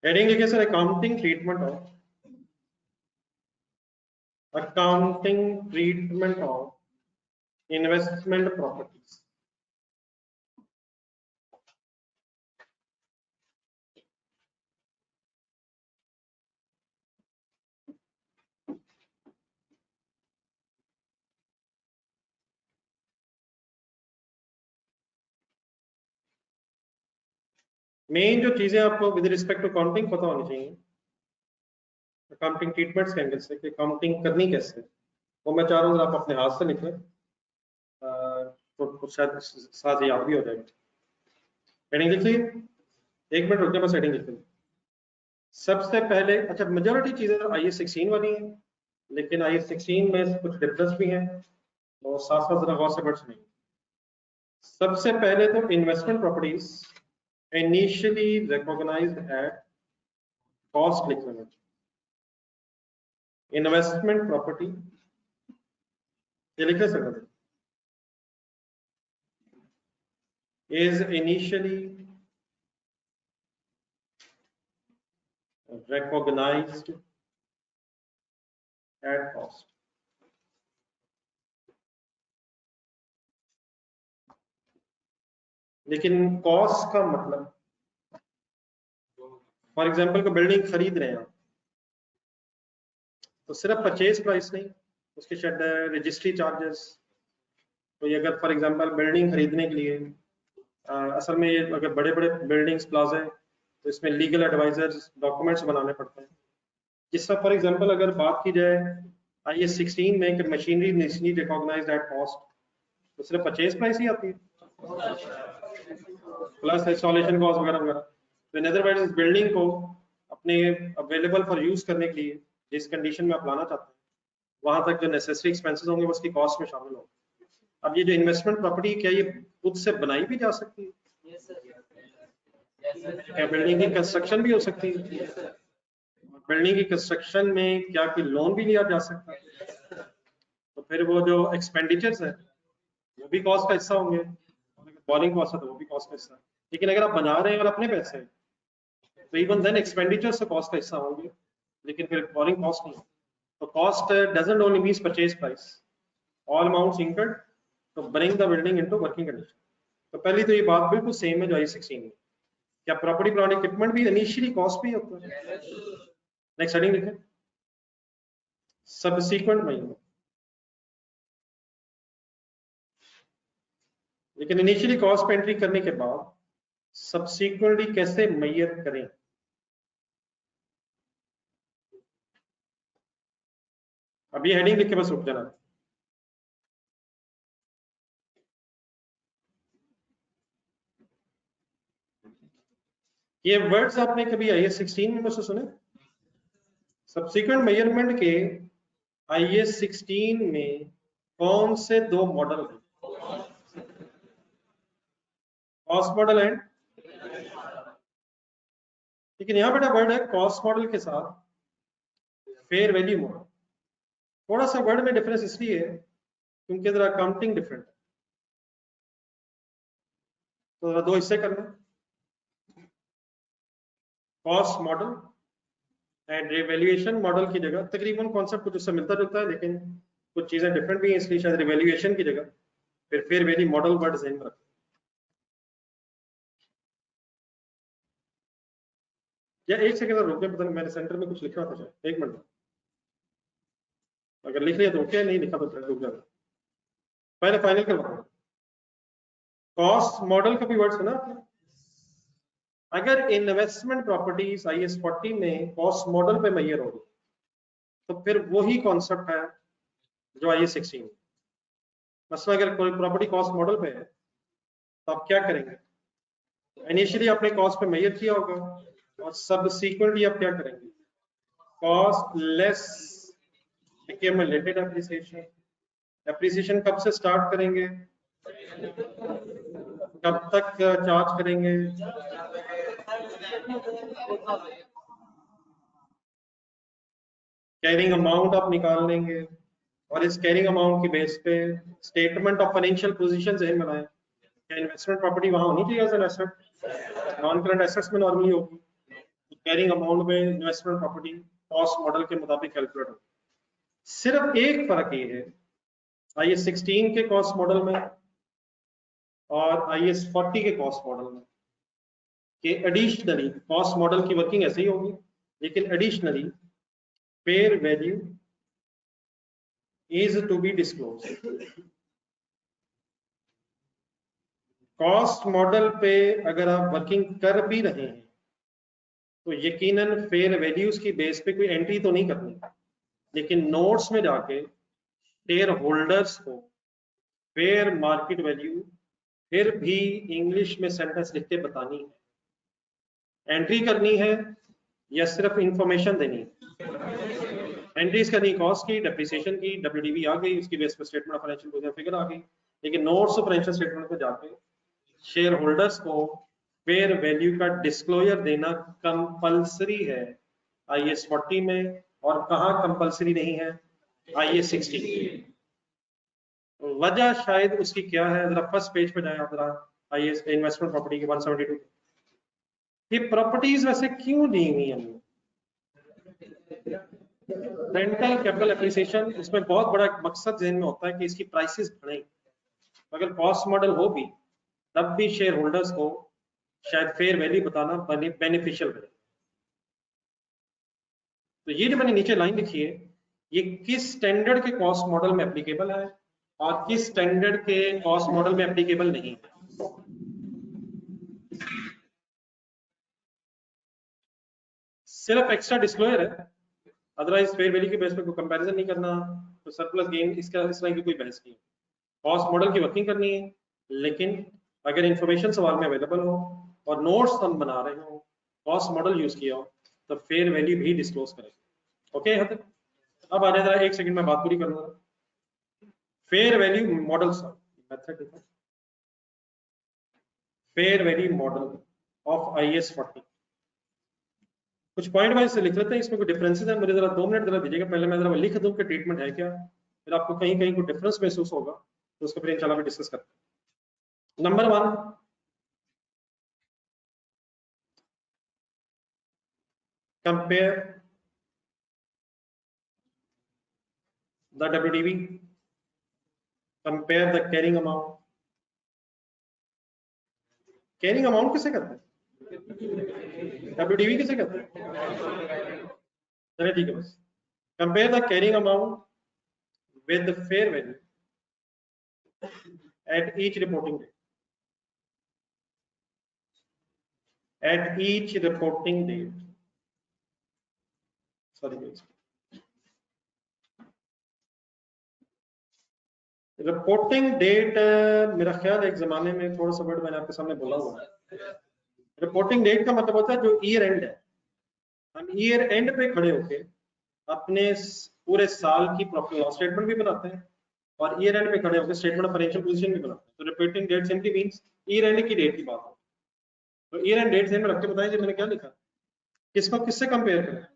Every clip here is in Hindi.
हेडिंग लिखे sir accounting treatment of investment properties. Main जो चीजें आपको विद रिस्पेक्ट टू अकाउंटिंग पता होनी चाहिए अकाउंटिंग ट्रीटमेंट्स के एंगल से कि अकाउंटिंग करनी कैसे, वो मैं चाह रहा हूँ आप अपने हाथ से लिखें तो शायद साथ ही याद भी हो जाएगा। हेडिंग लिख लीजिए, 1 मिनट रुकने बस हेडिंग लिख लीजिए। सबसे पहले अच्छा मेजॉरिटी चीजें IAS 16 वाली हैं, लेकिन IAS 16 में कुछ डिफरेंस भी हैं और साथ साथ जरा गौर से पढ़ सुनिए। सबसे पहले तो investment properties initially recognised at cost लिख लेना। इन्वेस्टमेंट प्रॉपर्टी ये लिख सकते is initially recognized at cost. लेकिन कॉस्ट का मतलब फॉर एग्जांपल को बिल्डिंग खरीद रहे हैं आप तो सिर्फ परचेज प्राइस नहीं, उसके शायद रजिस्ट्री चार्जेस। तो ये अगर फॉर एग्जांपल बिल्डिंग खरीदने के लिए असल में अगर बड़े बड़े बिल्डिंग्स प्लाजा है तो इसमें लीगल एडवाइजर्स डॉक्यूमेंट्स बनाने पड़ते हैं। जिस तरह फॉर एग्जांपल अगर बात की जाए IAS 16 में कि machinery initially recognised at cost तो सिर्फ परचेज प्राइस ही आती है प्लस इंस्टॉलेशन कॉस्ट वगैरह वगैरह। तो इन अदर वर्ड्स इस बिल्डिंग को अपने अवेलेबल फॉर यूज करने के लिए जिस कंडीशन में आप लाना चाहते हैं वहां तक जो नेसेसरी एक्सपेंसेस होंगे उसकी कॉस्ट में शामिल होंगे। अब ये जो इन्वेस्टमेंट प्रॉपर्टी क्या ये खुद से बनाई भी जा सकती है? क्या बिल्डिंग की कंस्ट्रक्शन भी हो सकती है? बिल्डिंग की कंस्ट्रक्शन में क्या कोई लोन भी लिया जा सकता है? तो फिर वो जो एक्सपेंडिचर्स है वो भी कॉस्ट का हिस्सा होंगे, बॉलिंग कॉस्ट है तो वो भी कॉस्ट का हिस्सा है। लेकिन अगर आप बना रहे हैं और अपने पैसे तो इवन देन एक्सपेंडिचर्स तो कॉस्ट का हिस्सा होंगे, लेकिन फिर बॉलिंग कॉस्ट नहीं। तो cost doesn't only means purchase price, all amounts incurred to bring the building into working condition. तो पहली तो ये बात बिल्कुल सेम है जो IAS 16 में। क्या प्रॉपर्टी प्लांट इक्विपमेंट भी इनिशियली कॉस्ट भी होता है? नेक्स्ट हेडिंग लिखें सबसीक्वेंट महीनों। लेकिन इनिशियली कॉस्ट पे एंट्री करने के बाद सबसीक्वेंटली कैसे मेजर करें? अब ये हेडिंग लिख के बस रुक जाना। ये वर्ड्स आपने कभी IAS 16 में मुझसे सुने? सबसीक्वेंट मेजरमेंट के IAS 16 में कौन से 2 मॉडल हैं? कॉस्ट मॉडल एंड, लेकिन यहां बेटा वर्ड है कॉस्ट मॉडल के साथ फेयर वैल्यू मॉडल। थोड़ा सा वर्ड में डिफरेंस इसलिए है क्योंकि जरा अकाउंटिंग डिफरेंट है। तो जरा 2 हिस्से करना, cost model and revaluation model की जगह तकरीबन कॉन्सेप्ट कुछ उससे मिलता जुलता है, लेकिन कुछ चीजें डिफरेंट भी हैं, इसलिए शायद रिवैल्यूएशन की जगह फिर फेयर वैल्यू मॉडल वर्ड ज़हन में रखें। या एक सेकंड रुकिए, पता नहीं मैंने सेंटर में कुछ लिखा था शायद, 1 मिनट। अगर लिख लिया तो ओके, नहीं लिखा तो रुक जाना, पहले फाइनल करवाना। कॉस्ट मॉडल का भी वर्ड सुना आपने? अगर इन्वेस्टमेंट प्रॉपर्टीज IAS 40 में कॉस्ट मॉडल पे मेजर होगी तो फिर वही कॉन्सेप्ट है जो IAS 16 में। मसला अगर कोई प्रॉपर्टी कॉस्ट मॉडल पे है तो आप क्या करेंगे? इनिशियली आपने कॉस्ट पे मेजर किया होगा और सबसीक्वेंटली आप क्या करेंगे? Cost less accumulated appreciation. Appreciation कब से स्टार्ट करेंगे, कब तक चार्ज करेंगे? कैरिंग अमाउंट आप निकाल लेंगे और इस कैरिंग अमाउंट की बेस पे स्टेटमेंट ऑफ फाइनेंशियल पोजीशन ज़हन बनाएं। क्या इन्वेस्टमेंट प्रॉपर्टी वहां होनी चाहिए as an asset? Non current assets में नॉर्मली होगी। कैरिंग अमाउंट में इन्वेस्टमेंट प्रॉपर्टी कॉस्ट मॉडल के मुताबिक कैलकुलेट होगी। सिर्फ एक फर्क ये है IAS 16 के कॉस्ट मॉडल में और IAS 40 के कॉस्ट मॉडल में कि एडिशनली कॉस्ट मॉडल की वर्किंग ऐसे ही होगी, लेकिन additionally fair value is to be disclose. Cost model पे अगर आप वर्किंग कर भी रहे हैं तो यकीनन फेयर वैल्यूज की बेस पे कोई एंट्री तो नहीं करनी, लेकिन नोट्स में जाके शेयर होल्डर्स को फेयर मार्केट वैल्यू फिर भी इंग्लिश में सेंटेंस लिख के बतानी है। एंट्री करनी है या सिर्फ इंफॉर्मेशन देनी है? एंट्रीज करनी कॉस्ट की, डेप्रिसिएशन की, WDV आ गई, उसकी बेस पे statement of financial position figure आ गई, लेकिन नोट्स ऑफ फाइनेंशियल स्टेटमेंट पे जाके शेयर होल्डर्स को फेयर वैल्यू का डिस्क्लोजर देना कंपलसरी है IAS 40 में, और कहाँ कंपलसरी नहीं है? IAS 16। वजह शायद उसकी क्या है, जरा फर्स्ट पेज पे जाए आप, जरा IAS इन्वेस्टमेंट प्रॉपर्टी के 172। ये प्रॉपर्टीज वैसे क्यों दी हुई है? रेंटल कैपिटल एप्रिसिएशन, इसमें बहुत बड़ा मकसद जहन में होता है कि इसकी प्राइसेस बढ़े। अगर कॉस्ट मॉडल हो भी तब भी शेयर होल्डर्स को शायद फेयर वैल्यू बताना बेनिफिशियल बने। तो ये जो मैंने नीचे लाइन लिखी है, ये किस स्टैंडर्ड के कॉस्ट मॉडल में एप्लीकेबल है और किस स्टैंडर्ड के कॉस्ट मॉडल में एप्लीकेबल नहीं है। सिर्फ एक्स्ट्रा डिस्क्लोजर है, अदरवाइज फेयर वैल्यू के बेस पे कोई कंपैरिजन नहीं करना, तो सरप्लस गेन इसका इस तरह की कोई बहस नहीं है। कॉस्ट मॉडल की वर्किंग करनी है, लेकिन अगर इंफॉर्मेशन सवाल में अवेलेबल हो और नोट्स हम बना रहे हो, कॉस्ट मॉडल यूज किया हो, तो फेयर वैल्यू भी डिस्क्लोज करें। ओके, अब आ जाए, एक सेकंड में बात पूरी कर लूंगा। Fair value model method, fair value model of IAS 40, कुछ पॉइंट वाइज से लिख लेते हैं, इसमें कोई डिफरेंसेस है, मुझे जरा 2 मिनट जरा दीजिएगा, पहले मैं जरा लिख दूं कि ट्रीटमेंट है क्या, फिर आपको कहीं कहीं कोई डिफरेंस महसूस होगा तो उसको फिर इंशाल्लाह डिस्कस करते हैं। Number 1, compare the WDV, compare the carrying amount. Carrying amount किसे कहते हैं? WDV किसे कहते हैं? चलिए ठीक है, बस compare the carrying amount with the fair value at each reporting date. At each reporting date. Sorry, reporting date, मेरा ख्याल है एक जमाने में थोड़ा सा वर्ड मैंने आपके सामने बोला हुआ है। रिपोर्टिंग डेट का मतलब होता है जो ईयर एंड है, हम ईयर एंड पे खड़े होके अपने पूरे साल की प्रॉफिट लॉस स्टेटमेंट भी बनाते हैं और ईयर एंड पे खड़े होकर स्टेटमेंट ऑफ फाइनेंशियल पोजीशन भी बनाते हैं। तो reporting date simply means year end की डेट की बात है। तो ईयर एंड डेट से में रख के बताएं कि मैंने क्या लिखा, किसको किससे कंपेयर करें?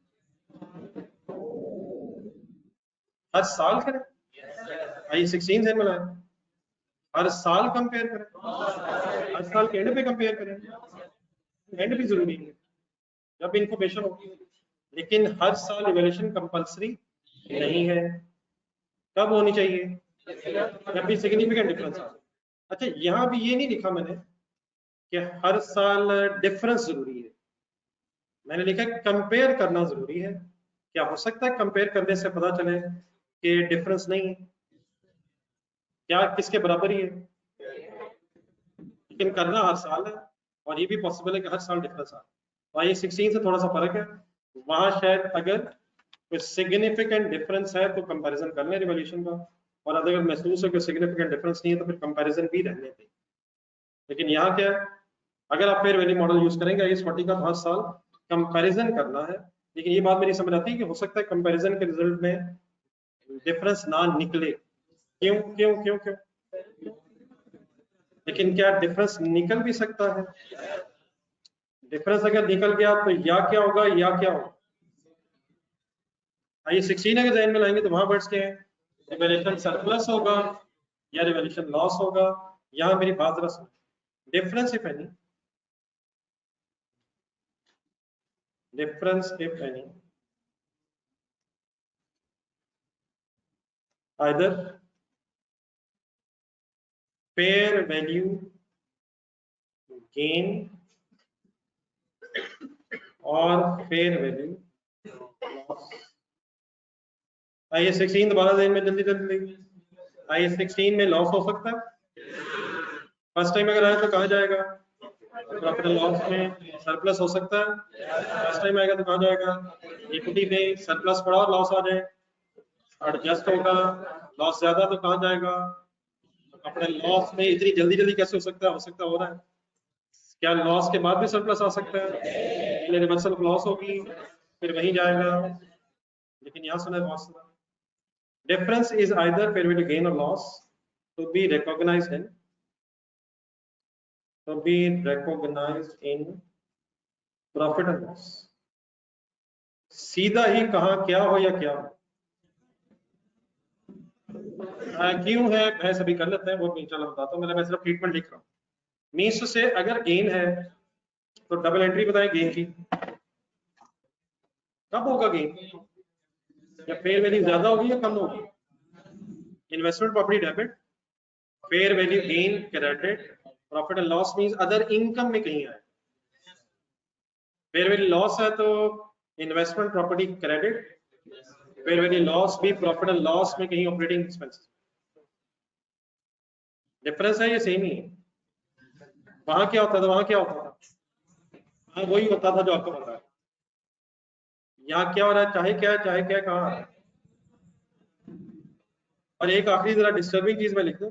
हर साल करें, IAS 16 से मिला है, हर साल कंपेयर करें, हर साल के एंड पे कंपेयर करें, एंड भी जरूरी है जब इंफॉर्मेशन होगी, लेकिन हर साल इवैल्यूएशन कंपलसरी नहीं है। कब होनी चाहिए? जब भी सिग्निफिकेंट डिफरेंस आ। अच्छा, यहाँ भी ये नहीं लिखा मैंने कि हर साल डिफरेंस जरूरी है, मैंने लिखा कंपेयर करना जरूरी है। क्या हो सकता है कंपेयर करने से पता चले कि डिफरेंस नहीं है, क्या किसके बराबर ही है, लेकिन करना हर साल है, और ये भी पॉसिबल है कि हर साल डिफरेंस आए। तो IAS 16 से थोड़ा सा फर्क है, वहां शायद अगर कोई सिग्निफिकेंट डिफरेंस है तो कंपैरिजन कर लें रिवॉल्यूशन का, और अगर महसूस हो कि सिग्निफिकेंट डिफरेंस नहीं है तो फिर कंपैरिजन भी रहने दें। लेकिन यहाँ क्या है, अगर आप फेयर वैल्यू मॉडल यूज करेंगे IAS 40 का, तो हर साल कंपैरिजन करना है। लेकिन ये बात मेरी समझ आती है कि हो सकता है कंपैरिजन के रिजल्ट में डिफरेंस ना निकले। क्यों क्यों क्यों क्यों? लेकिन क्या डिफरेंस निकल भी सकता है? डिफरेंस अगर निकल गया तो या क्या होगा या क्या होगा? IAS 16 अगर जहन में लाएंगे तो वहां वर्ड्स क्या है, रिवैल्यूएशन सरप्लस होगा या रिवैल्यूएशन लॉस होगा। यहाँ मेरी बात जरा सुनो, difference if any difference if any either fair value gain or fair value loss। आइए 16 दोबारा देन में जल्दी जल्दी। आइए 16 में लॉस हो सकता है। फर्स्ट टाइम अगर आए तो कहाँ जाएगा? प्रॉफिट एंड लॉस में सरप्लस हो सकता है। फर्स्ट टाइम आएगा तो कहाँ जाएगा? इक्विटी में सरप्लस पड़ा और लॉस आ जाए, एडजस्ट होगा। लॉस ज्यादा तो कहाँ जाएगा? अपने लॉस में इतनी जल्दी जल्दी कैसे हो सकता है? हो सकता हो रहा है। क्या लॉस के बाद भी सरप्लस आ सकता है? पहले रिवर्सल लॉस होगी फिर वहीं जाएगा, लेकिन यहाँ सुना बहुत सारा difference is either fair value gain or loss to be recognized in profit and loss। सीधा ही कहा क्या हो या क्या हो, क्यों है मैं सभी कर लेते हैं, वो इंशाल्लाह बताता हूँ। मैं सिर्फ ट्रीटमेंट लिख रहा हूँ। मीन्स से अगर गेन है तो डबल एंट्री बताएं गेन की। कब होगा गेन? या फेयर वैल्यू ज्यादा होगी या कम होगी? Investment property debit, fair value gain credit, profit and loss means other income में कहीं आए। फेयर वैल्यू लॉस है तो investment property credit, fair value loss भी प्रॉफिट एंड लॉस में कहीं ऑपरेटिंग एक्सपेंसेस। डिफरेंस है ये सेम ही है। वहां क्या होता था, वहां क्या होता था? हाँ वही होता था जो आपको पता है। यहाँ क्या हो रहा है? चाहे क्या है, चाहे क्या है, कहाँ है। और एक आखिरी जरा डिस्टर्बिंग चीज मैं लिख दूं,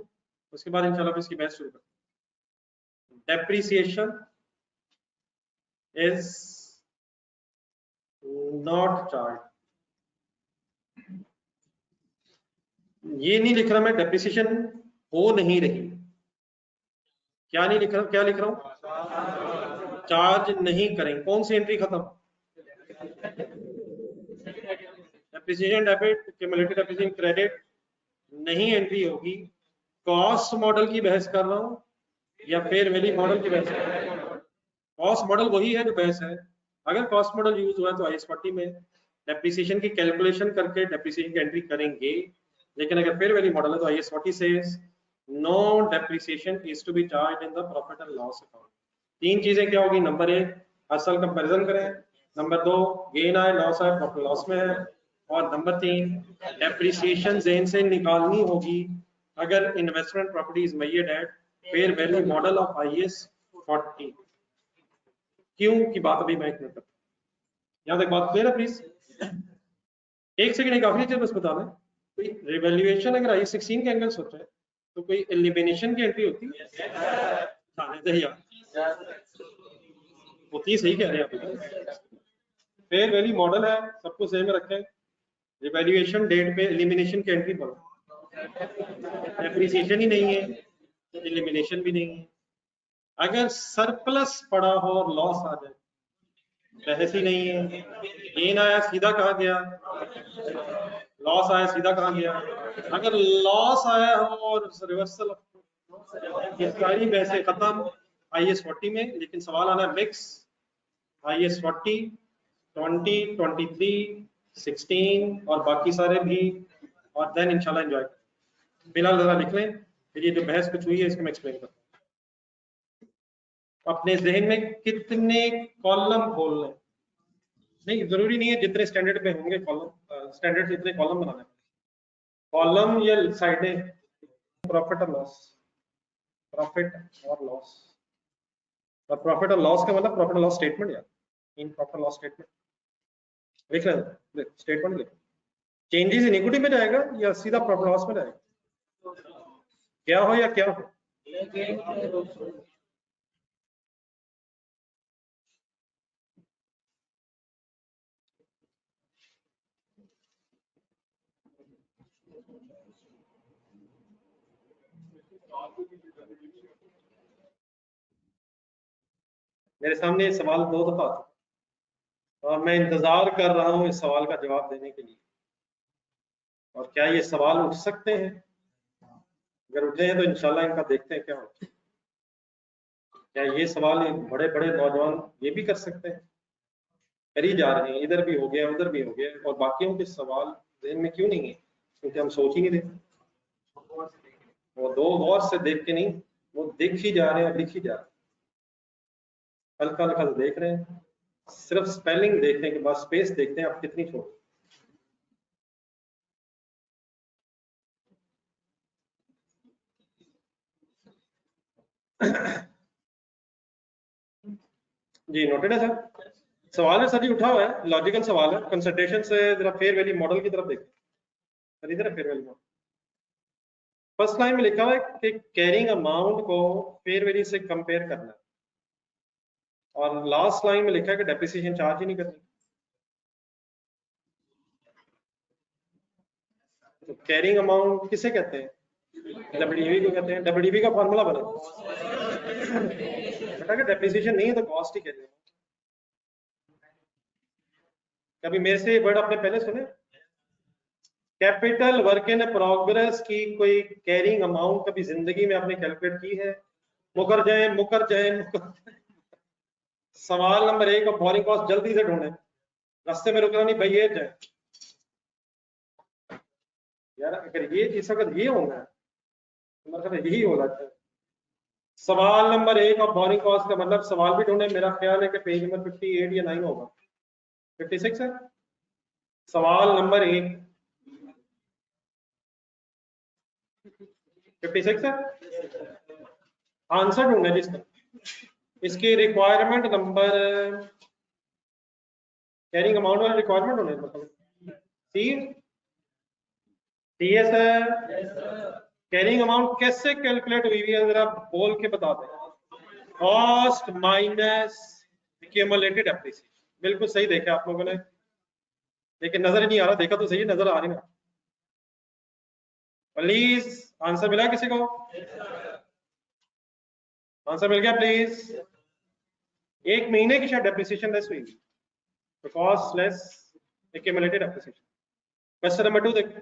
उसके बाद इंशाल्लाह इसकी बहस शुरू करते हैं। Depreciation is not charge. ये नहीं लिख रहा मैं डेप्रिसिएशन हो नहीं रही। क्या नहीं लिख रहा, क्या लिख रहा हूं? चार्ज नहीं करेंगे। कौन सी एंट्री खत्म? Depreciation debit, cumulative depreciation credit नहीं एंट्री होगी। कॉस्ट मॉडल की बहस कर रहा हूं या फेयर वैल्यू मॉडल की बहस कर रहा हूं? कॉस्ट मॉडल वही है जो बहस है। अगर कॉस्ट मॉडल यूज हुआ है तो IAS 40 में डेप्रिसिएशन की कैलकुलेशन करके डेप्रिसिएशन की एंट्री करेंगे, लेकिन अगर फेयर वैल्यू मॉडल है तो IAS 40 से no depreciation is to be charge in the profit and loss account. तीन चीजें क्या होगी? नंबर एक, असल कंपैरिजन करें। नंबर दो, गेन आए लॉस आए प्रॉफिट लॉस में है। और नंबर तीन, डेप्रिसिएशन जेन से निकालनी होगी अगर investment property is measured at fair value model of IAS 40। क्यों की बात अभी मैं एक मिनट करता हूं। यहाँ तक बात क्लियर है प्लीज? एक सेकंड, एक आखिरी चीज बस बता दें। कोई रिवैल्यूएशन अगर IAS 16 के एंगल सोचे तो कोई एलिमिनेशन की एंट्री होती है? होती, सही कह रहे हैं आप। फेयर वैल्यू मॉडल है, सबको सेम रखें। रिवैल्यूएशन डेट पे एलिमिनेशन की एंट्री पड़ो। डेप्रिसिएशन ही नहीं है तो एलिमिनेशन भी नहीं है। अगर सरप्लस पड़ा हो और लॉस आ जाए, बहस ही नहीं है। गेन आया सीधा कहाँ गया, लॉस आया सीधा कहाँ गया। अगर लॉस आया हो और रिवर्सल, ये सारी बहसें खत्म IAS 40 में। लेकिन सवाल आना है मिक्स IAS 40, 20, 23, 16 और बाकी सारे भी, और देन इंशाल्लाह एंजॉय। फिलहाल जरा लिख लें, फिर ये जो बहस कुछ हुई है इसको मैं एक्सप्लेन करता हूँ। अपने जहन में कितने कॉलम खोल लें, नहीं जरूरी नहीं है जितने स्टैंडर्ड पे होंगे कॉलम, स्टैंडर्ड जितने कॉलम बनाने, कॉलम या साइडें। प्रॉफिट और लॉस, प्रॉफिट और लॉस, और प्रॉफिट और लॉस का मतलब प्रॉफिट और लॉस स्टेटमेंट या इन प्रॉफिट लॉस स्टेटमेंट लिख लें। स्टेटमेंट लिख, चेंजेस इन इक्विटी में जाएगा या सीधा प्रॉफिट लॉस में जाएगा? क्या हो या क्या हो? मेरे सामने ये सवाल 2 दफा आ चुका और मैं इंतजार कर रहा हूं इस सवाल का जवाब देने के लिए। और क्या ये सवाल उठ सकते हैं? अगर उठे हैं तो इंशाल्लाह इनका देखते हैं क्या होता है। क्या ये सवाल बड़े बड़े नौजवान ये भी कर सकते हैं? कर ही जा रहे हैं, इधर भी हो गया उधर भी हो गया, और बाकियों के सवाल ज़हन में क्यों नहीं है? क्योंकि हम सोच ही नहीं रहे। वो दो गौर से देख के नहीं, वो देख ही जा रहे हैं, लिख ही जा रहे हैं, हल्का हल्का से देख रहे हैं, सिर्फ स्पेलिंग देखने के बाद स्पेस देखते हैं आप कितनी छोटी। जी नोटेड है सर। सवाल है सर जी, उठा हुआ है, लॉजिकल सवाल है, कंसंट्रेशन से जरा फेयर वैल्यू मॉडल की तरफ देखते हैं सर। इधर है fair value model. First line में लिखा हुआ है कि कैरिंग अमाउंट को फेयर वैल्यू से कंपेयर करना, और लास्ट लाइन में लिखा है कि डेप्रिसिएशन चार्ज ही नहीं करनी। तो कैरिंग अमाउंट किसे कहते हैं? डब्ल्यूडीवी को कहते हैं। डब्ल्यूडीवी का फॉर्मूला बना बेटा कि डेप्रिसिएशन नहीं है तो कॉस्ट ही कैरिंग। कभी मेरे से ये वर्ड आपने पहले सुने? कैपिटल वर्क इन प्रोग्रेस की कोई कैरिंग अमाउंट कभी जिंदगी में आपने कैलकुलेट की है? मुकर जाए मुकर जाए मुकर। सवाल नंबर 1 और बोरिंग कॉस्ट जल्दी से ढूंढे, रास्ते में रुकना नहीं भाई, ये जाए यार। अगर ये इस वक्त ये होगा तो मतलब यही हो जाता है। सवाल नंबर 1 और बोरिंग कॉस्ट का मतलब सवाल भी ढूंढे, मेरा ख्याल है कि पेज नंबर 58 या 9 होगा, 56 है। सवाल नंबर 1 56 है। आंसर ढूंढे जिसका, इसकी रिक्वायरमेंट नंबर, कैरिंग अमाउंट वाला रिक्वायरमेंट होने मतलब सी है सर। कैरिंग अमाउंट कैसे कैलकुलेट हुई है जरा बोल के बता दें। Cost minus accumulated depreciation. बिल्कुल सही देखा आप लोगों ने, लेकिन नजर ही नहीं आ रहा, देखा तो सही नजर आ रही ना। प्लीज आंसर मिला किसी को? आंसर मिल गया प्लीज? एक महीने की शायद डेप्रिसिएशन लेस हुई, तो cost less accumulated depreciation. Question number 2 देखें,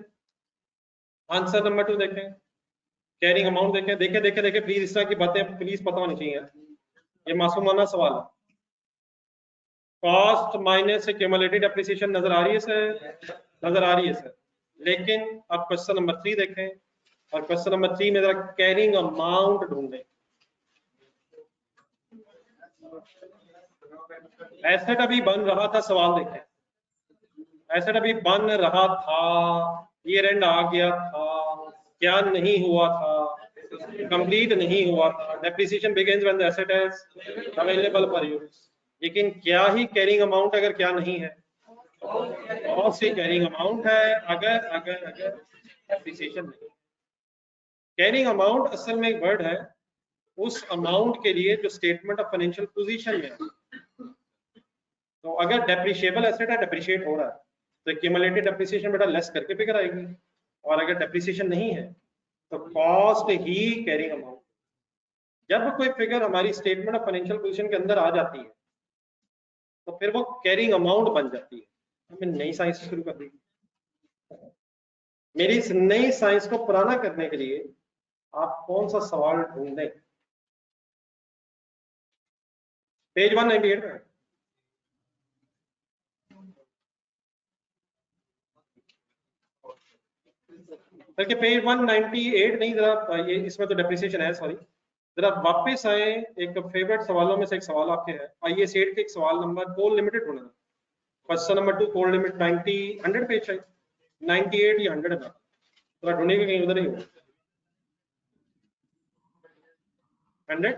आंसर नंबर 2 देखें, कैरिंग अमाउंट देखें, देखें देखें देखें प्लीज, इस तरह की बातें प्लीज पता होनी चाहिए, ये मासूमाना सवाल है। कॉस्ट माइनस एक्यूमुलेटेड डेप्रिसिएशन नजर आ रही है सर? नजर आ रही है सर। लेकिन अब क्वेश्चन नंबर 3 देखें, और क्वेश्चन नंबर 3 में जरा कैरिंग अमाउंट ढूंढें। एसेट अभी बन रहा था, सवाल देखें, एसेट अभी बन रहा था, ईयर एंड आ गया था, क्या नहीं हुआ था? कंप्लीट नहीं हुआ था। Depreciation begins when the asset is available for use. लेकिन क्या ही कैरिंग अमाउंट अगर क्या नहीं है, बहुत सी कैरिंग अमाउंट है अगर अगर अगर डेप्रिसिएशन नहीं। कैरिंग अमाउंट असल में एक वर्ड है उस अमाउंट के लिए जो स्टेटमेंट ऑफ फाइनेंशियल पोजीशन में है। तो अगर डेप्रिशिएबल एसेट है, डेप्रिशिएट हो रहा है, तो एक्यूमुलेटेड डेप्रिसिएशन बेटा लेस करके फिगर आएगी, और अगर डेप्रिसिएशन नहीं है तो कॉस्ट ही कैरिंग अमाउंट। जब कोई फिगर हमारी स्टेटमेंट ऑफ फाइनेंशियल पोजीशन के अंदर आ जाती है तो फिर वो कैरिंग अमाउंट बन जाती है। हमने नई साइंस शुरू कर दी। मेरी इस नई साइंस को पुराना करने के लिए आप कौन सा सवाल ढूंढें? पेज 198 में बल्कि पेज 198 नहीं, जरा ये इसमें तो डेप्रिसिएशन है, सॉरी, जरा वापस आए। एक फेवरेट सवालों में से एक सवाल आपके है, आइए सेट के एक सवाल नंबर कोल लिमिटेड होना, क्वेश्चन नंबर 2 कोल लिमिट 90 100 पेज है, 98 या 100 है, जरा ढूंढेंगे कहीं उधर ही हो। 100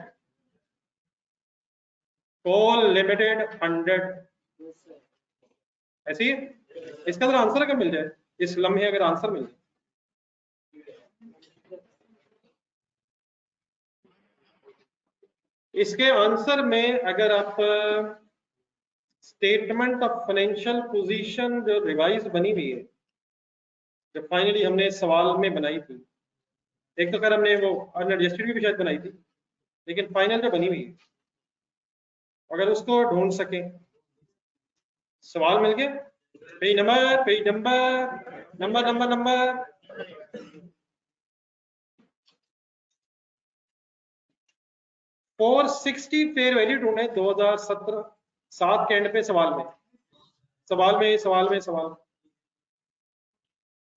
कोल लिमिटेड 100 ऐसी ही? इसका जरा आंसर अगर मिल जाए, इस लम्हे अगर आंसर मिल जाए, इसके आंसर में अगर आप स्टेटमेंट ऑफ फाइनेंशियल पोजीशन जो रिवाइज बनी हुई है, जो फाइनली हमने सवाल में बनाई थी, एक तो खैर हमने वो अनएडजस्टेड भी शायद बनाई थी, लेकिन फाइनल जो बनी हुई है अगर उसको ढूंढ सके, सवाल मिल गया, page number page number number number number 460 fair value ढूंढे 2017 7 के एंड पे सवाल में सवाल में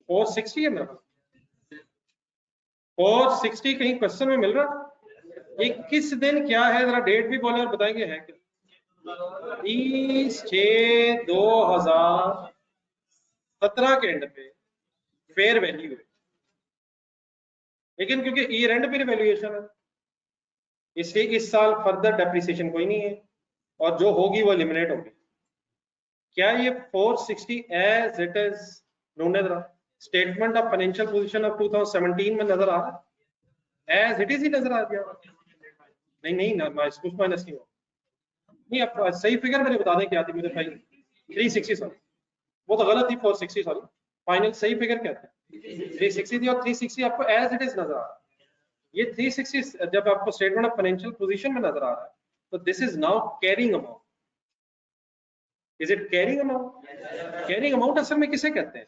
460 है मेरे पास, 460 कहीं क्वेश्चन में मिल रहा? ये किस दिन क्या है, जरा डेट भी बोले और बताएंगे है क्या? 30/6/2017 के एंड पे फेयर वैल्यू है, लेकिन क्योंकि ईयर एंड पे वैल्यूएशन है इसलिए इस साल फर्दर डेप्रिसिएशन कोई नहीं है और जो होगी वो एलिमिनेट होगी। क्या ये 460 एज इट इज ढूंढने जरा, statement of financial position of 2017 में नजर आ रहा है? एज इट इज ही नजर आ गया? नहीं ना, कुछ माइनस नहीं हुआ। नहीं, अब सही फिगर मेरे बता दें क्या थी, मुझे 360 सॉरी, वो तो गलत थी, 460 सॉरी, फाइनल सही फिगर क्या था? 360 थी, और 360 आपको एज इट इज नजर आ रहा है। ये 360 जब आपको स्टेटमेंट ऑफ फाइनेंशियल पोजीशन में नजर आ रहा है तो this is now carrying amount. Is it carrying amount? Carrying amount असल में किसे कहते हैं?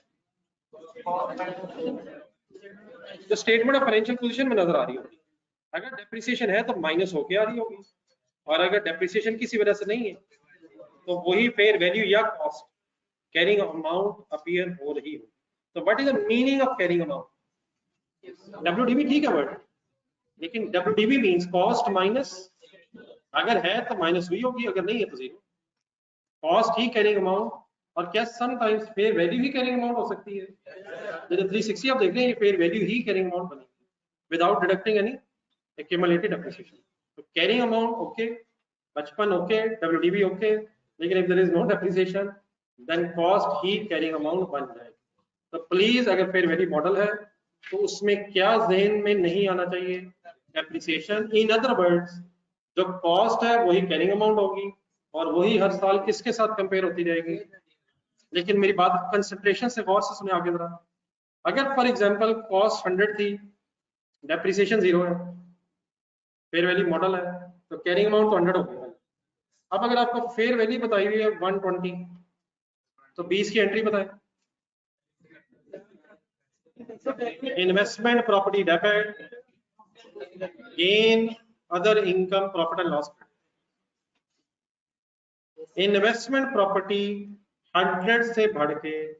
जो स्टेटमेंट ऑफ फाइनेंशियल पोजीशन में नजर आ रही होगी, अगर डेप्रिसिएशन है तो माइनस होके आ रही होगी, और अगर डेप्रिसिएशन किसी वजह से नहीं है तो वही फेयर वैल्यू या कॉस्ट कैरिंग अमाउंट अपीयर हो रही हो। तो what is the meaning of carrying amount? WDV ठीक है वर्ड, लेकिन डब्ल्यूडीबी मींस कॉस्ट माइनस, अगर है तो माइनस हुई होगी, अगर नहीं है तो जीरो। कॉस्ट ही कैरिंग अमाउंट, और क्या समटाइम्स फेयर वैल्यू ही कैरिंग अमाउंट हो सकती है? जैसे 360 आप देख रहे हैं, ये फेयर वैल्यू ही कैरिंग अमाउंट बनेगी without deducting any accumulated depreciation. तो carrying amount okay, 55 okay, WDV okay, लेकिन if there is no depreciation then cost ही कैरिंग अमाउंट बन जाएगी। तो प्लीज अगर फेयर वैल्यू मॉडल है तो उसमें क्या ज़हन में नहीं आना चाहिए? डेप्रिसिएशन। इन अदर वर्ड्स जो कॉस्ट है वही कैरिंग अमाउंट होगी और वही हर साल किसके साथ कंपेयर होती जाएगी? लेकिन मेरी बात कंसंट्रेशन से गौर से सुने आगे जरा। अगर फॉर एग्जांपल कॉस्ट 100 थी, डेप्रिसिएशन 0 है, फेयर वैल्यू मॉडल है, तो कैरिंग अमाउंट तो 100 हो गया। अब अगर आपको फेयर वैल्यू बताई हुई है 120, तो 20 की एंट्री बताएं। Investment property debit, gain other income profit and loss. Investment property 100 से बढ़ के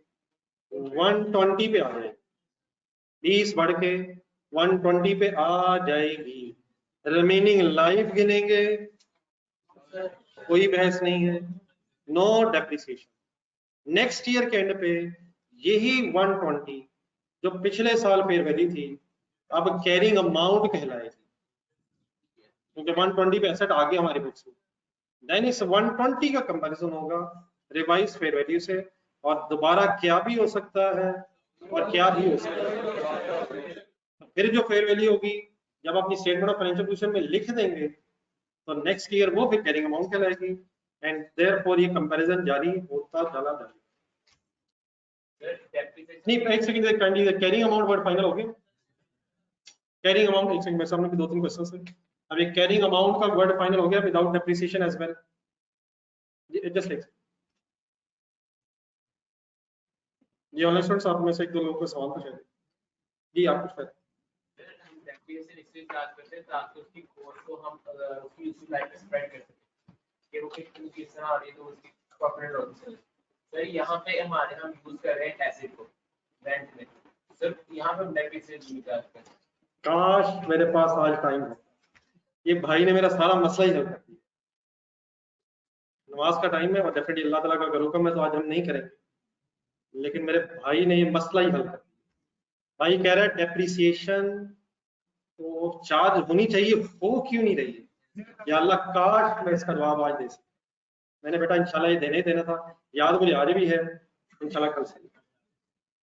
120 पे आ जाएगी, 20 बढ़ के 120 पे आ जाएगी। रिमेनिंग लाइफ गिनेंगे, कोई बहस नहीं है, नो डेप्रिसिएशन। नेक्स्ट ईयर के एंड पे यही 120 जो पिछले साल फेयर वैल्यू थी अब कैरिंग अमाउंट कहलाएगी, क्योंकि 120 पे एसेट आ गया हमारे बुक्स में। देन इस 120 का कंपैरिजन होगा रिवाइज फेयर वैल्यू से, और दोबारा क्या भी हो सकता है और क्या भी हो सकता है। फिर जो फेयर वैल्यू होगी जब अपनी स्टेटमेंट ऑफ फाइनेंशियल पोजीशन में लिख देंगे तो नेक्स्ट ईयर वो फिर कैरिंग अमाउंट कहलाएगी, एंड देयरफॉर ये कंपैरिजन जारी होता चला जाएगा। नहीं, एक second kindly, carrying amount word final हो गया? कैरिंग अमाउंट, एक सेकंड, मेरे सामने भी 2-3 क्वेश्चंस हैं। अब एक कैरिंग अमाउंट का वर्ड फाइनल हो गया without depreciation as well. Just एक, ये ऑनलाइन स्टूडेंट्स आप में से एक दो लोगों को सवाल तो शायद जी आप कुछ डेप्रिसिएशन इसलिए चार्ज करते हैं ताकि उसकी कोर्स को हम उसकी यूजफुल लाइफ में स्प्रेड कर सकें कि वो किस तरह आ रही है तो उसकी प्रॉफिट लॉस है। सर यहाँ पे हम यूज कर रहे हैं एसिड को रेंट में, सर यहाँ पे हम डेप्रिसिएशन चार्ज करते हैं। काश मेरे पास आज टाइम हो, ये भाई ने मेरा सारा मसला ही हल कर दिया। नमाज का टाइम है और डेफिनेटली अल्लाह ताला का अगर हुक्म है तो आज हम नहीं करेंगे, लेकिन मेरे भाई ने ये मसला ही हल कर दिया। भाई कह रहा है डेप्रिसिएशन तो चार्ज होनी चाहिए, हो क्यों नहीं रही है? या अल्लाह काश मैं इसका जवाब आज दे सकूं। मैंने बेटा इंशाल्लाह ये देने ही देना था, याद मुझे आज भी है, इंशाल्लाह कल से।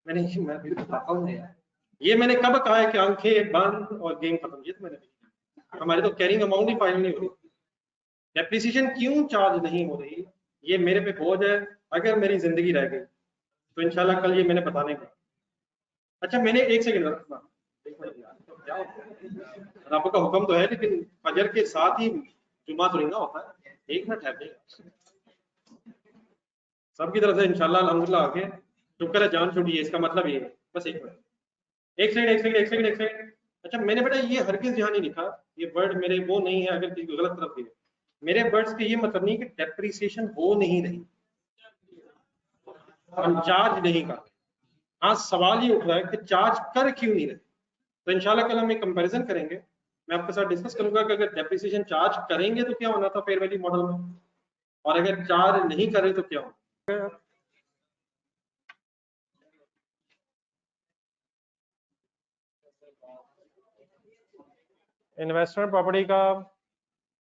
मैं भी बताता हूँ यार, ये मैंने कब कहा है कि आंखें बंद और गेम खत्म, ये तो मैंने हमारे तो कैरिंग अमाउंट ही फाइनल नहीं हो रही, डेप्रिसिएशन क्यों चार्ज नहीं हो रही, ये मेरे पे बोझ है। अगर मेरी जिंदगी रह गई तो इंशाल्लाह कल ये मैंने बताने का। अच्छा मैंने एक सेकंड रखना, रब का हुक्म तो है लेकिन फजर के साथ ही जुमा तो नहीं ना होता है, एक मिनट है सबकी तरफ से इंशाल्लाह अल्हम्दुलिल्लाह आगे शुक्र है जान छूटी है, इसका मतलब ये है। बस एक मिनट, एक सेकंड। अच्छा मैंने बेटा ये हरगिज यहाँ नहीं लिखा, ये वर्ड मेरे वो नहीं है, अगर किसी को गलत तरफ दिए मेरे वर्ड्स के ये मतलब नहीं कि डेप्रिसिएशन हो नहीं रही, हम चार्ज नहीं कर रहे। हाँ, सवाल ये उठ रहा है कि चार्ज कर क्यों नहीं रहे। तो इंशाल्लाह कल हम एक कंपैरिजन करेंगे, मैं आपके साथ डिस्कस करूंगा कि अगर डेप्रिसिएशन चार्ज करेंगे तो क्या होना था फेयर वैल्यू मॉडल में, और अगर चार्ज नहीं करें तो क्या होगा। इन्वेस्टमेंट प्रॉपर्टी का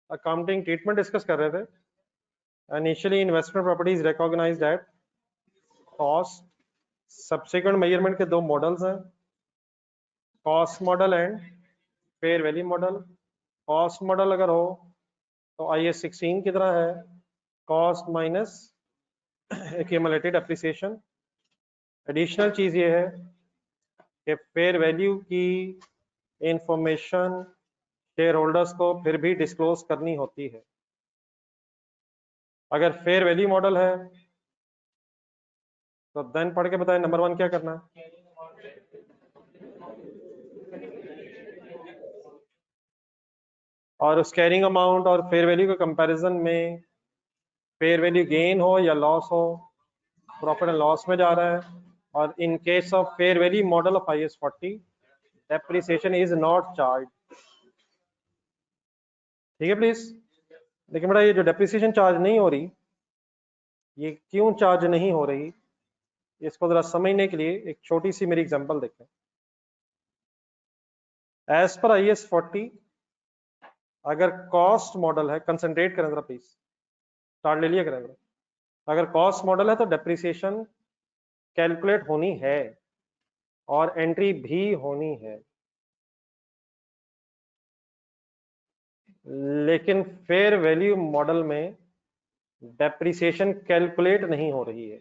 अकाउंटिंग ट्रीटमेंट डिस्कस कर रहे थे। Initially investment property is recognised at cost. Subsequent measurement के दो मॉडल्स हैं, cost model and fair value model. Cost model अगर हो तो IAS 16 की तरह है, cost minus accumulated appreciation. Additional चीज ये है कि फेयर वैल्यू की इंफॉर्मेशन शेयर होल्डर्स को फिर भी डिस्क्लोज करनी होती है। अगर फेयर वैल्यू मॉडल है तो देन पढ़ के बताएं नंबर 1 क्या करना है। और उस कैरिंग अमाउंट और फेयर वैल्यू के कंपैरिजन में फेयर वैल्यू गेन हो या लॉस हो, प्रॉफिट एंड लॉस में जा रहा है। और in case of fair value model of IAS 40 depreciation is not charge. ठीक है प्लीज। लेकिन बेटा ये जो डेप्रिसिएशन चार्ज नहीं हो रही, ये क्यों चार्ज नहीं हो रही, इसको जरा समझने के लिए एक छोटी सी मेरी एग्जांपल देखें। एज पर IAS 40 अगर कॉस्ट मॉडल है, कंसंट्रेट करें जरा प्लीज, स्टार्ट ले लिया करें जरा। अगर कॉस्ट मॉडल है तो डेप्रिसिएशन कैलकुलेट होनी है और एंट्री भी होनी है। लेकिन फेयर वैल्यू मॉडल में डेप्रिसिएशन कैलकुलेट नहीं हो रही है।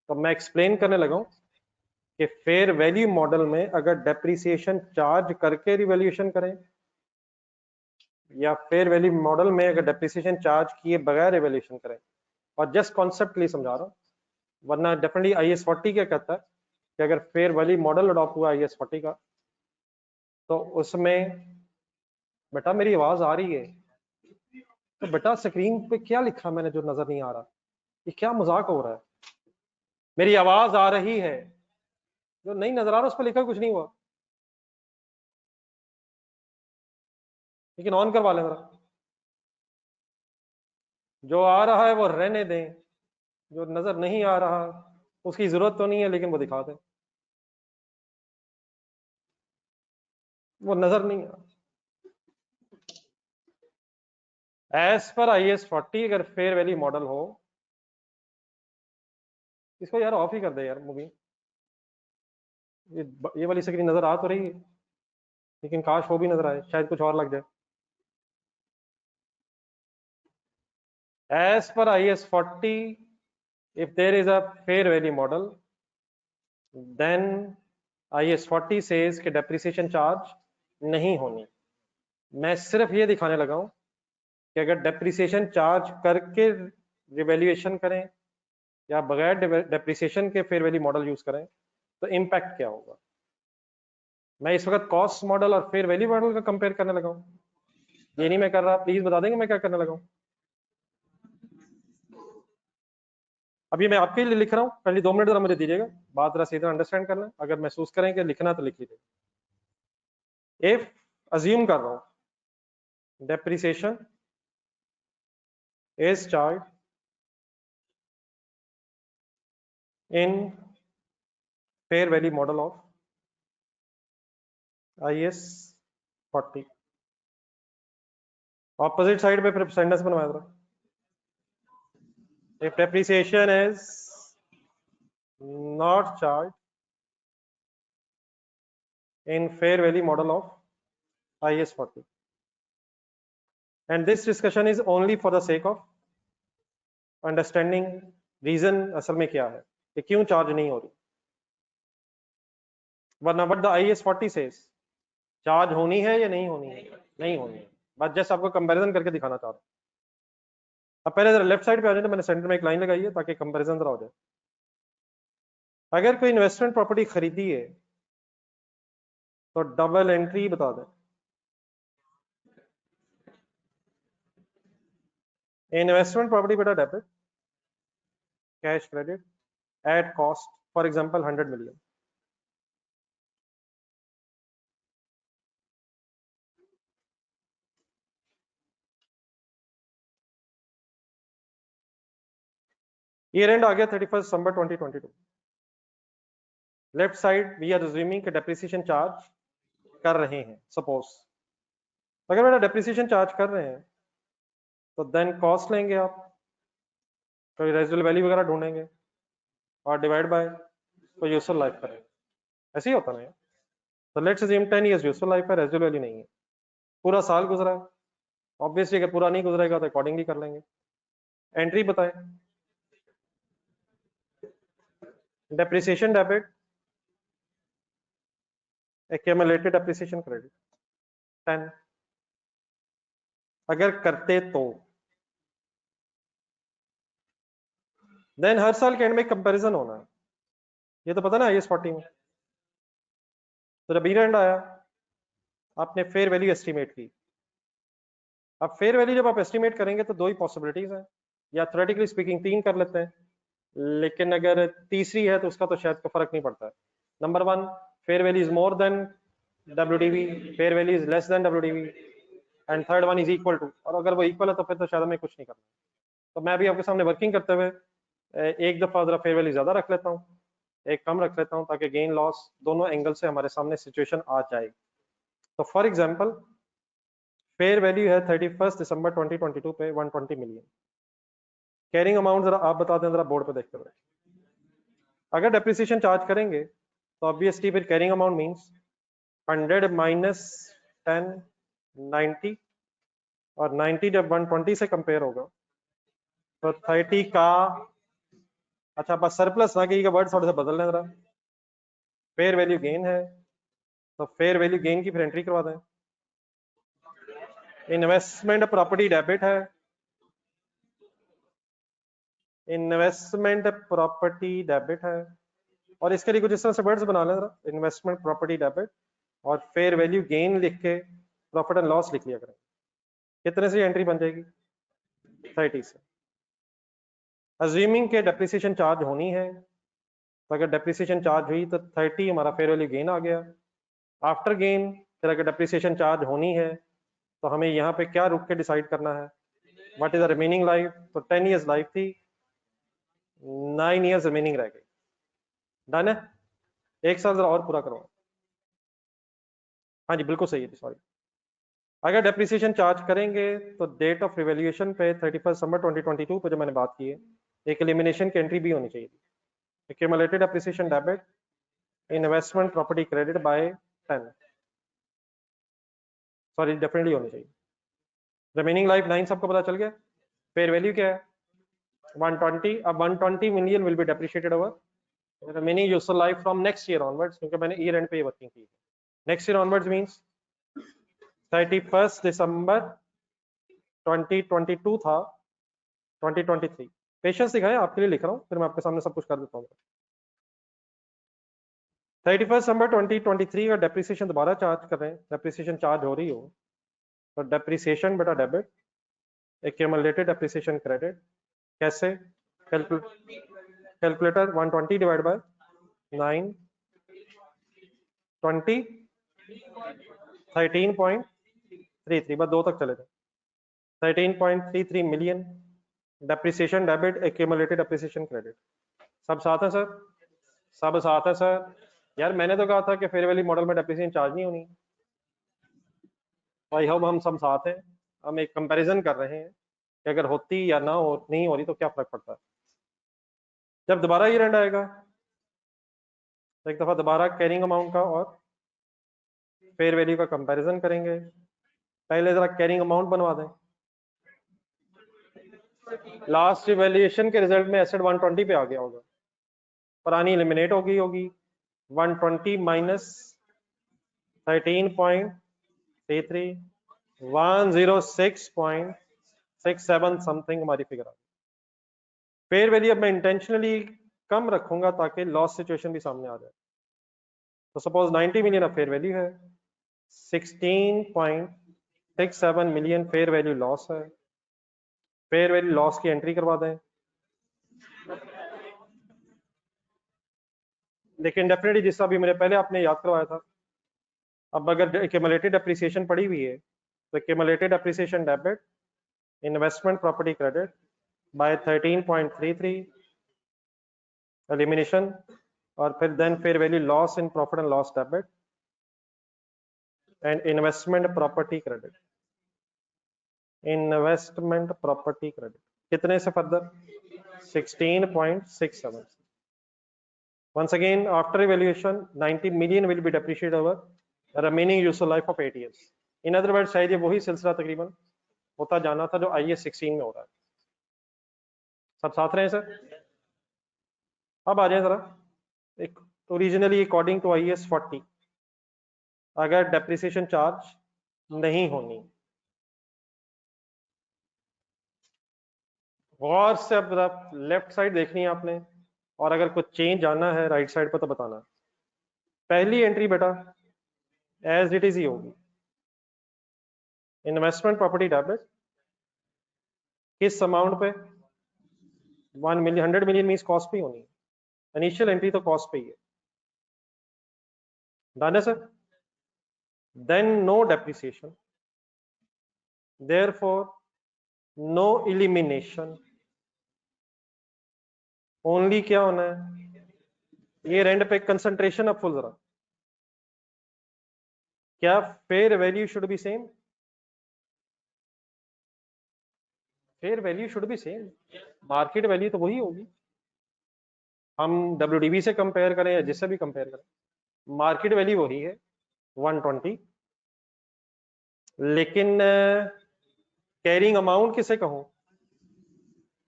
तो मैं एक्सप्लेन करने लगा हूं कि फेयर वैल्यू मॉडल में अगर डेप्रिसिएशन चार्ज करके रिवैल्यूएशन करें, या फेयर वैल्यू मॉडल में अगर डेप्रिसिएशन चार्ज किए बगैर रिवैल्यूएशन करें। और जस्ट कॉन्सेप्ट के लिए समझा रहा हूं, वरना डेफिनेटली IAS 40 क्या कहता है कि अगर फेयर वैल्यू मॉडल अडॉप्ट हुआ IAS 40 का, तो उसमें बेटा मेरी आवाज आ रही है, तो बेटा स्क्रीन पे क्या लिखा मैंने जो नजर नहीं आ रहा, ये क्या मजाक हो रहा है। मेरी आवाज आ रही है, जो नहीं नजर आ रहा उस पर लिखा कुछ नहीं हुआ, लेकिन ऑन करवा लें जरा। जो आ रहा है वो रहने दें, जो नजर नहीं आ रहा उसकी जरूरत तो नहीं है लेकिन वो दिखा दें, वो नजर नहीं आ। एज पर IAS 40 अगर फेयर वैल्यू मॉडल हो, इसको यार ऑफ ही कर दे यार मूवी। ये वाली स्क्रीन नजर आ तो रही है, लेकिन काश वो भी नजर आए, शायद कुछ और लग जाए। As per IAS 40 if there is a fair value model, then IAS 40 says कि डेप्रिसिएशन चार्ज नहीं होनी। मैं सिर्फ ये दिखाने लगा हूं कि अगर डेप्रिसिएशन चार्ज करके रिवैल्यूएशन करें या बगैर डेप्रिसिएशन के फेयर वैल्यू मॉडल यूज करें तो इम्पैक्ट क्या होगा। मैं इस वक्त कॉस्ट मॉडल और फेयर वैल्यू मॉडल का कंपेयर करने लगा हूं, ये नहीं मैं कर रहा। प्लीज बता देंगे मैं क्या करने लगा हूं। अभी मैं आपके लिए लिख रहा हूं, पहले 2 मिनट जरा मुझे दीजिएगा, बात जरा सीधा अंडरस्टैंड करना। अगर महसूस करें कि लिखना तो लिख लीजिए। इफ अज्यूम कर रहा हूं depreciation is charge in fair value model of IAS 40, opposite side पे फिर सेंटेंस बनवाया जरा। If depreciation is not charged in fair value model of IAS 40, and this discussion is only for the sake of understanding reason असल में क्या है कि क्यों चार्ज नहीं हो रही, वरना what the IAS 40 says charge होनी है या नहीं होनी है, नहीं होनी है। बस जस्ट आपको कंपैरिजन करके दिखाना चाह रहा हूं। अब पहले जरा लेफ्ट साइड पे आ जाए, तो मैंने सेंटर में एक लाइन लगाई है ताकि कंपैरिजन जरा हो जाए। अगर कोई इन्वेस्टमेंट प्रॉपर्टी खरीदी है तो डबल एंट्री बता दें। इन्वेस्टमेंट प्रॉपर्टी बेटा debit, cash credit, at cost, for example 100 million. Year end आ गया 31 दिसंबर 2022। Left side we are assuming कि डेप्रिसिएशन चार्ज कर रहे हैं। सपोज अगर मेरा डेप्रिसिएशन चार्ज कर रहे हैं तो देन कॉस्ट लेंगे आप, कोई रेजिडुअल वैल्यू वगैरह ढूंढेंगे और डिवाइड बाय कोई यूजफुल लाइफ करेंगे। ऐसे ही होता ना। तो let's assume 10 years useful life है, रेजिडुअल वैल्यू नहीं है, पूरा साल गुजरा है। ऑब्वियसली अगर पूरा नहीं गुजरेगा तो अकॉर्डिंगली कर लेंगे। एंट्री बताएं, depreciation debit, accumulated depreciation credit 10। अगर करते तो देन हर साल के एंड में कंपैरिजन होना है। ये तो पता ना IAS 40 में। तो जब ईयर एंड आया आपने फेयर वैल्यू एस्टिमेट की। अब फेयर वैल्यू जब आप एस्टिमेट करेंगे तो दो ही पॉसिबिलिटीज हैं, या थ्योरेटिकली स्पीकिंग 3 कर लेते हैं, लेकिन अगर तीसरी है तो उसका तो शायद कोई फर्क नहीं पड़ता है। Number 1, fair value is more than WDV, fair value is less than WDV, and third one is equal to. और अगर वो इक्वल है तो फिर तो शायद हमें कुछ नहीं करना। तो मैं भी आपके सामने वर्किंग करते हुए एक दफा जरा फेयर वैल्यू ज्यादा रख लेता हूँ, एक कम रख लेता हूँ, ताकि गेन लॉस दोनों एंगल से हमारे सामने सिचुएशन आ जाए। तो फॉर एग्जांपल फेयर वैल्यू है 31 दिसंबर 2022 पे 120 मिलियन। कैरिंग अमाउंट जरा आप बता दें, जरा बोर्ड पे देखते हुए। अगर डेप्रिसिएशन चार्ज करेंगे तो ऑब्वियसली फिर कैरिंग अमाउंट मींस 100 माइनस 10 90, और 90 जब 120 से कंपेयर होगा तो 30 का, अच्छा बस सरप्लस ना कि वर्ड थोड़ा सा बदल लें जरा। फेयर वैल्यू गेन है तो फेयर वैल्यू गेन की फिर एंट्री करवा दें। इन्वेस्टमेंट प्रॉपर्टी डेबिट है, इन्वेस्टमेंट प्रॉपर्टी डेबिट है, और इसके लिए कुछ इस तरह से वर्ड्स बना लें जरा, इन्वेस्टमेंट प्रॉपर्टी डेबिट और फेयर वैल्यू गेन लिख के प्रॉफिट एंड लॉस लिख लिया करें। कितने से एंट्री बन जाएगी? 30 से। अज्यूमिंग के डेप्रिसिएशन चार्ज होनी है, तो अगर डेप्रिसिएशन चार्ज हुई तो 30 हमारा फेयर वैल्यू गेन आ गया। आफ्टर गेन फिर अगर डेप्रिसिएशन चार्ज होनी है तो हमें यहाँ पे क्या रुक के डिसाइड करना है, what is the remaining life. तो 10 इयर्स लाइफ थी, 9 इयर्स रिमेनिंग रह गई। डन है, एक साल जरा और पूरा करो। हाँ जी बिल्कुल सही है, सॉरी। अगर डेप्रिसिएशन चार्ज करेंगे तो डेट ऑफ रिवैल्यूएशन पे 31 दिसंबर 2022 पे जो मैंने बात की है, एक एलिमिनेशन की एंट्री भी होनी चाहिए। Accumulated depreciation debit, investment property credit bye 10, sorry definitely होनी चाहिए। रिमेनिंग लाइफ 9 सबको पता चल गया। फेयर वैल्यू क्या है? 120। अब 120 million will be depreciated over remaining useful life from next year onwards, क्योंकि मैंने ईयर एंड पे ये वर्किंग की है। नेक्स्ट ईयर ऑनवर्ड्स मींस 31 दिसंबर 2022 था 2023। पेशेंस दिखाएं, आपके लिए लिख रहा हूँ, फिर मैं आपके सामने सब कुछ कर देता हूँ। 31 दिसंबर 2023 का डेप्रिसिएशन दोबारा चार्ज कर रहे हैं, डेप्रिसिएशन चार्ज हो रही हो तो डेप्रिसिएशन बेटा डेबिट, एक्यूमुलेटेड डेप्रिसिएशन क्रेडिट। कैसे? कैलकुलेटर 120 डिवाइड बाय 9 20 13.33, बस 2 तक चले थे। 13.33 million depreciation debit, accumulated depreciation credit. सब साथ है सर? सब साथ है सर? यार मैंने तो कहा था कि फेयर वैल्यू मॉडल में डेप्रिसिएशन चार्ज नहीं होनी। आई होप हम सब साथ हैं। हम एक कंपैरिजन कर रहे हैं कि अगर होती या ना हो, नहीं हो रही तो क्या फर्क पड़ता है। जब दोबारा ईयर एंड आएगा तो एक दफा दोबारा कैरिंग अमाउंट का और फेयर वैल्यू का कंपैरिजन करेंगे। पहले जरा कैरिंग अमाउंट बनवा दें। लास्ट इवैल्यूएशन के रिजल्ट में एसेट 120 पे आ गया होगा, पुरानी एलिमिनेट हो गई होगी। 120 माइनस 13.33 106.67 समथिंग हमारी फिगर आ गई। फेयर वैल्यू अब मैं इंटेंशनली कम रखूंगा ताकि लॉस सिचुएशन भी सामने आ जाए। तो सपोज 90 मिलियन अब फेयर वैल्यू है, 16.67 मिलियन फेयर वैल्यू लॉस है। फेयर वैल्यू लॉस की एंट्री करवा दें। लेकिन डेफिनेटली जिसका भी मैंने पहले आपने याद करवाया था, अब अगर एक्यूमुलेटेड एप्रिसिएशन पड़ी हुई है तो accumulated appreciation debit investment property credit by 13.33 elimination, और फिर then fair value loss in profit and loss debit and investment property credit, investment property credit कितने से further 16.67. Once again, after evaluation, 90 million will be depreciated over remaining useful life of 8 years. In other words, शायद ये वही सिलसिला तकरीबन होता जाना था जो IAS 16 में हो रहा है। सब साथ रहे सर? अब आ जाए जरा एक, ओरिजिनली अकॉर्डिंग टू IAS 40 अगर डेप्रिसिएशन चार्ज नहीं होनी, गौर से अब लेफ्ट साइड देखनी है आपने, और अगर कुछ चेंज आना है राइट साइड पर तो बताना। पहली एंट्री बेटा एज इट इज ही होगी, इन्वेस्टमेंट प्रॉपर्टी डेबिट किस अमाउंट पे 1 मिलियन, 100 मिलियन मींस कॉस्ट पे ही होनी है, इनिशियल एंट्री तो कॉस्ट पे ही है, डन है sir? Then no depreciation, therefore no elimination, only क्या होना है ये रेंट पे कंसंट्रेशन अब फुल जरा, क्या fair value should be same, fair value should be same, market value तो वही होगी, हम WDV से कंपेयर करें या जिससे भी कंपेयर करें, मार्केट वैल्यू वही है 120, लेकिन कैरिंग अमाउंट किसे कहूं,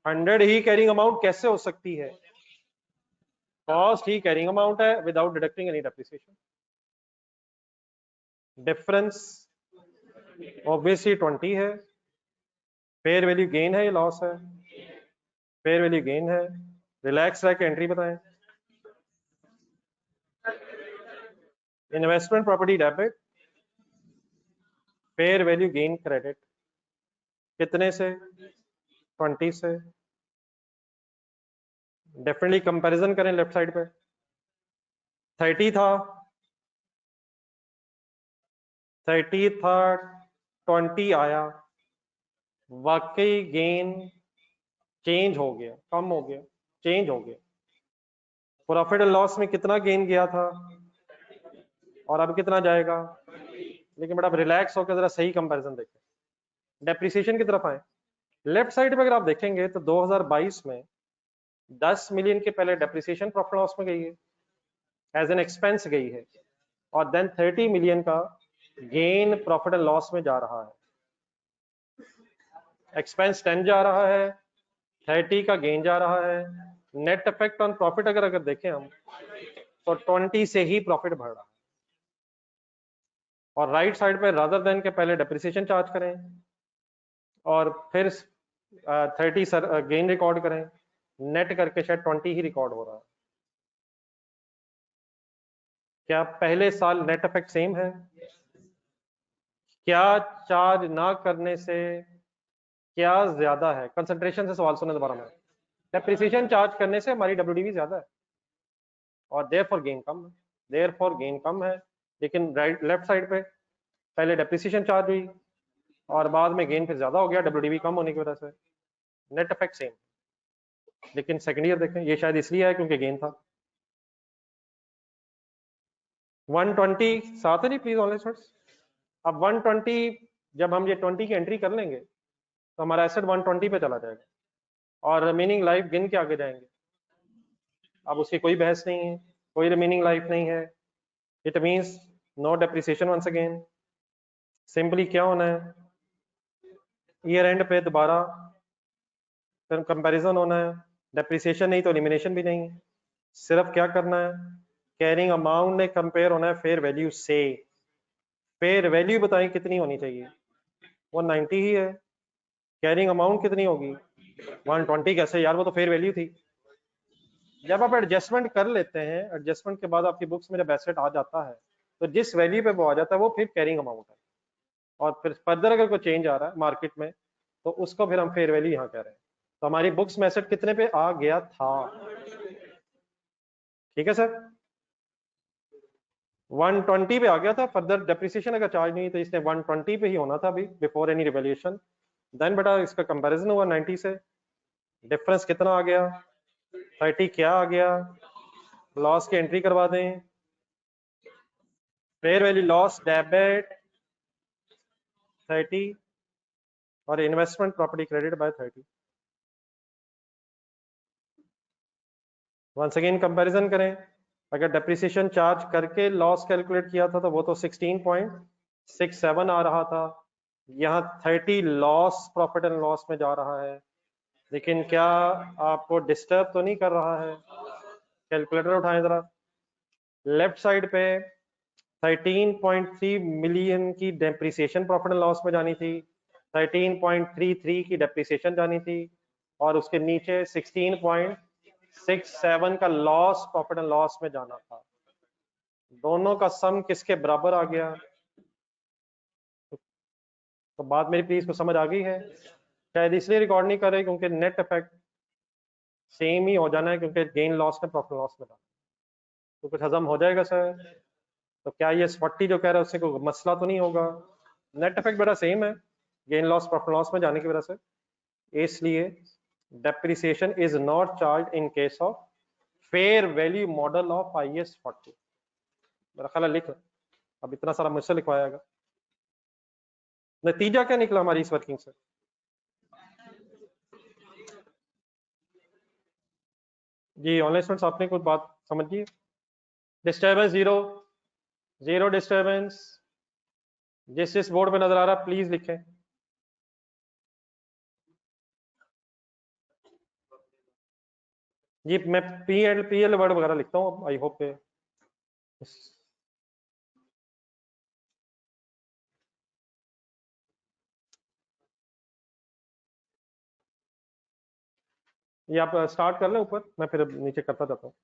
100 ही कैरिंग अमाउंट कैसे हो सकती है, कॉस्ट ही कैरिंग अमाउंट है without deducting any depreciation, difference obviously 20 है, फेयर वैल्यू गेन है या लॉस है, फेयर वैल्यू गेन है, रिलैक्स रह के एंट्री बताएं, investment property debit fair value gain credit कितने से 20 से, डेफिनेटली कंपैरिजन करें लेफ्ट साइड पे 30 था 20 आया, वाकई गेन चेंज हो गया, कम हो गया, चेंज हो गया, प्रॉफिट एंड लॉस में कितना गेन गया था और अब कितना जाएगा, लेकिन बड़ा रिलैक्स होकर जरा सही कंपैरिजन देखें, डेप्रिसिएशन की तरफ आए, लेफ्ट साइड पे अगर आप देखेंगे तो 2022 में 10 मिलियन के पहले डेप्रिसिएशन प्रॉफिट लॉस में गई है, एज एन एक्सपेंस गई है, और देन 30 मिलियन का गेन प्रॉफिट एंड लॉस में जा रहा है, एक्सपेंस 10 जा रहा है, 30 का गेन जा रहा है, नेट इफेक्ट ऑन प्रॉफिट अगर देखें हम तो 20 से ही प्रॉफिट बढ़ रहा है, और राइट साइड पे रादर देन के पहले डेप्रिसिएशन चार्ज करें और फिर 30 सर गेन रिकॉर्ड करें, नेट करके शायद 20 ही रिकॉर्ड हो रहा है, क्या पहले साल नेट इफेक्ट सेम है, क्या चार्ज ना करने से क्या ज्यादा है, कंसंट्रेशन से सवाल सुने दोबारा में, डेप्रिसिएशन चार्ज करने से हमारी WDV ज्यादा है और देयरफॉर गेन कम है, देयरफॉर गेन कम है, लेकिन राइट लेफ्ट साइड पे पहले डेप्रिसिएशन चार्ज हुई और बाद में गेन फिर ज्यादा हो गया WDV कम होने की वजह से, नेट इफेक्ट सेम, लेकिन सेकंड ईयर देखें ये शायद इसलिए है क्योंकि गेन था 120 साथ है जी प्लीज ऑनलाइन स्टूडेंट्स, अब 120 जब हम ये 20 की एंट्री कर लेंगे तो हमारा एसेट 120 पे चला जाएगा और रिमेनिंग लाइफ गिन के आगे जाएंगे, अब उसकी कोई बहस नहीं है, कोई रिमेनिंग लाइफ नहीं है, it means no depreciation once again, simply क्या होना है ईयर एंड पे दोबारा कंपैरिजन होना है, डेप्रिसिएशन नहीं तो एलिमिनेशन भी नहीं, सिर्फ क्या करना है कैरिंग अमाउंट ने कंपेयर होना है फेयर वैल्यू से, फेयर वैल्यू बताएं कितनी होनी चाहिए 190 ही है, कैरिंग अमाउंट कितनी होगी 120, कैसे यार वो तो फेयर वैल्यू थी, जब आप एडजस्टमेंट कर लेते हैं एडजस्टमेंट के बाद आपकी बुक्स में जब एसेट आ जाता है तो जिस वैल्यू पे वो आ जाता है वो फिर कैरिंग अमाउंट है, और फिर फर्दर अगर कोई चेंज आ रहा है मार्केट में तो उसको फिर हम फेयर वैल्यू यहाँ कह रहे हैं, तो हमारी बुक्स में एसेट कितने पे आ गया था, ठीक है सर? 120 पे आ गया था, फर्दर डेप्रिसिएशन अगर चार्ज नहीं तो इसने 120 पे ही होना था अभी बिफोर एनी रिवैल्यूएशन। देन बेटा इसका कंपैरिजन हुआ 90 से, डिफरेंस कितना आ गया 30 क्या आ गया, लॉस की एंट्री करवा दें, फेयर वैल्यू लॉस डेबिट 30 और investment property credit by 30। Once again comparison करें, अगर डेप्रिसिएशन चार्ज करके लॉस कैलकुलेट किया था तो वो तो 16.67 आ रहा था, यहाँ 30 लॉस प्रॉफिट एंड लॉस में जा रहा है। लेकिन क्या आपको डिस्टर्ब तो नहीं कर रहा है? कैलकुलेटर उठाएं जरा, लेफ्ट साइड पे 13.3 मिलियन की डेप्रिसिएशन प्रॉफिट एंड लॉस में जानी थी, 13.33 की डेप्रिसिएशन जानी थी, और उसके नीचे 16.67 का लॉस प्रॉफिट एंड लॉस में जाना था। दोनों का सम किसके बराबर आ गया? तो बात मेरी प्लीज को समझ आ गई है? शायद इसलिए रिकॉर्ड नहीं कर रहे क्योंकि नेट इफेक्ट सेम ही हो जाना है, क्योंकि गेन लॉस में प्रॉफिट लॉस में जाना। तो कुछ हजम हो जाएगा सर? तो क्या ये 40 जो कह रहा है उससे कोई मसला तो नहीं होगा? नेट इफेक्ट बड़ा सेम है गेन लॉस प्रॉफिट लॉस में जाने की वजह से, इसलिए depreciation is not charge in case of fair value model of IAS 40। मेरा ख्याल है लिख, अब इतना सारा मुझसे लिखवाएगा। नतीजा क्या निकला हमारी इस वर्किंग से? जी ऑनलाइन स्टूडेंट्स आपने कुछ बात समझिए? Disturbance zero, zero disturbance. जिस बोर्ड पे नजर आ रहा है प्लीज लिखें। जी मैं PL वर्ड वगैरह लिखता हूँ, आई होप ये आप स्टार्ट कर लें ऊपर, मैं फिर नीचे करता जाता हूँ।